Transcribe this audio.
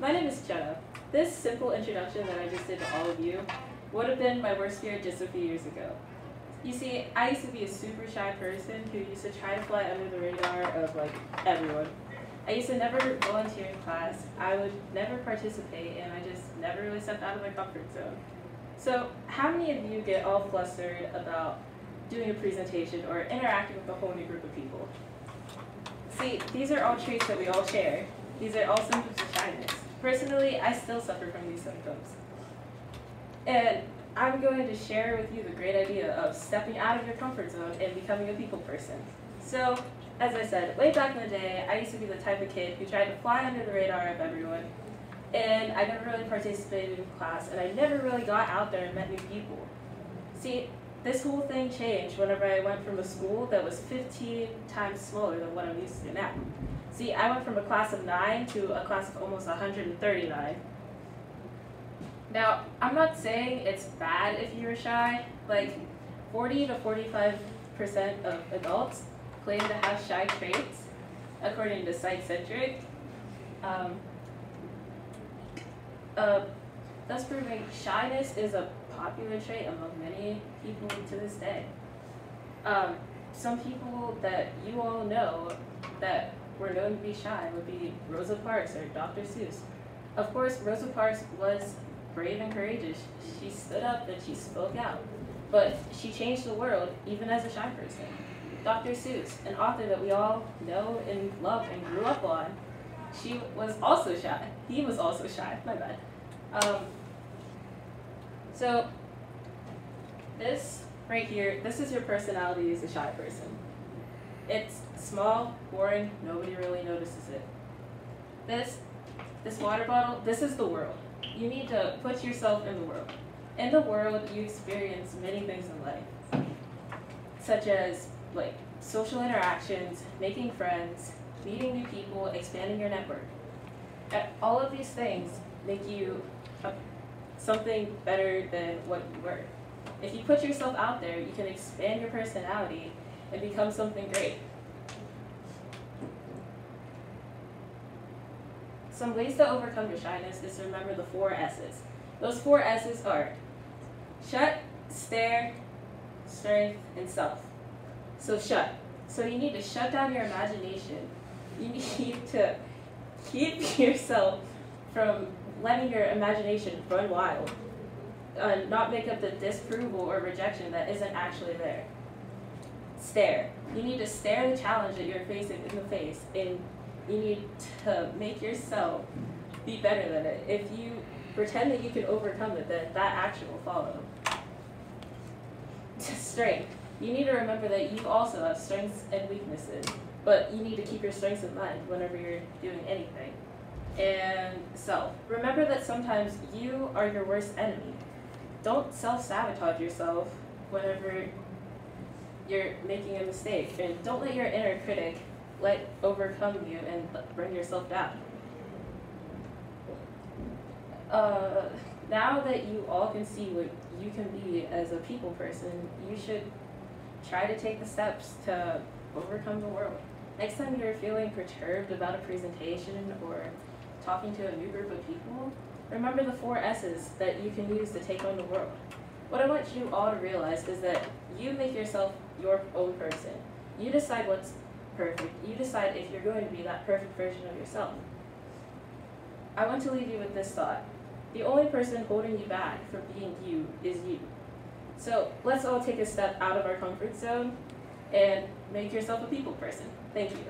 My name is Jenna. This simple introduction that I just did to all of you would have been my worst fear just a few years ago. You see, I used to be a super shy person who used to try to fly under the radar of everyone. I used to never volunteer in class, I would never participate, and I just never really stepped out of my comfort zone. So how many of you get all flustered about doing a presentation or interacting with a whole new group of people? See, these are all traits that we all share. These are all symptoms of shyness. Personally, I still suffer from these symptoms. And I'm going to share with you the great idea of stepping out of your comfort zone and becoming a people person. So, as I said, way back in the day, I used to be the type of kid who tried to fly under the radar of everyone, and I never really participated in class, and I never really got out there and met new people. See, this whole thing changed whenever I went from a school that was 15 times smaller than what I'm used to now. See, I went from a class of 9 to a class of almost 139. Now, I'm not saying it's bad if you're shy. Like, 40 to 45% of adults claim to have shy traits, according to Psych-Centric. Thus proving shyness is a popular trait among many people to this day. Some people that you all know that were known to be shy would be Rosa Parks or Dr. Seuss. Of course, Rosa Parks was brave and courageous. She stood up and she spoke out, but she changed the world even as a shy person. Dr. Seuss, an author that we all know and love and grew up on, she was also shy. He was also shy, my bad. So this right here, this is your personality as a shy person. It's small, boring, nobody really notices it. This water bottle, this is the world. You need to put yourself in the world. In the world, you experience many things in life, such as social interactions, making friends, meeting new people, expanding your network. All of these things make you something better than what you were. If you put yourself out there, you can expand your personality and become something great. Some ways to overcome your shyness is to remember the 4 S's. Those 4 S's are shut, stare, strength, and self. So shut. So you need to shut down your imagination. You need to keep yourself from letting your imagination run wild and not make up the disapproval or rejection that isn't actually there. Stare. You need to stare the challenge that you're facing in the face, and you need to make yourself be better than it. If you pretend that you can overcome it, then that action will follow. Strength. You need to remember that you also have strengths and weaknesses, but you need to keep your strengths in mind whenever you're doing anything. And self. Remember that sometimes you are your worst enemy. Don't self-sabotage yourself whenever you're making a mistake, and don't let your inner critic overcome you and bring yourself down. Now that you all can see what you can be as a people person, you should try to take the steps to overcome the world. Next time you're feeling perturbed about a presentation or talking to a new group of people, remember the 4 S's that you can use to take on the world. What I want you all to realize is that you make yourself your own person. You decide what's perfect. You decide if you're going to be that perfect version of yourself. I want to leave you with this thought. The only person holding you back from being you is you. So let's all take a step out of our comfort zone and make yourself a people person. Thank you.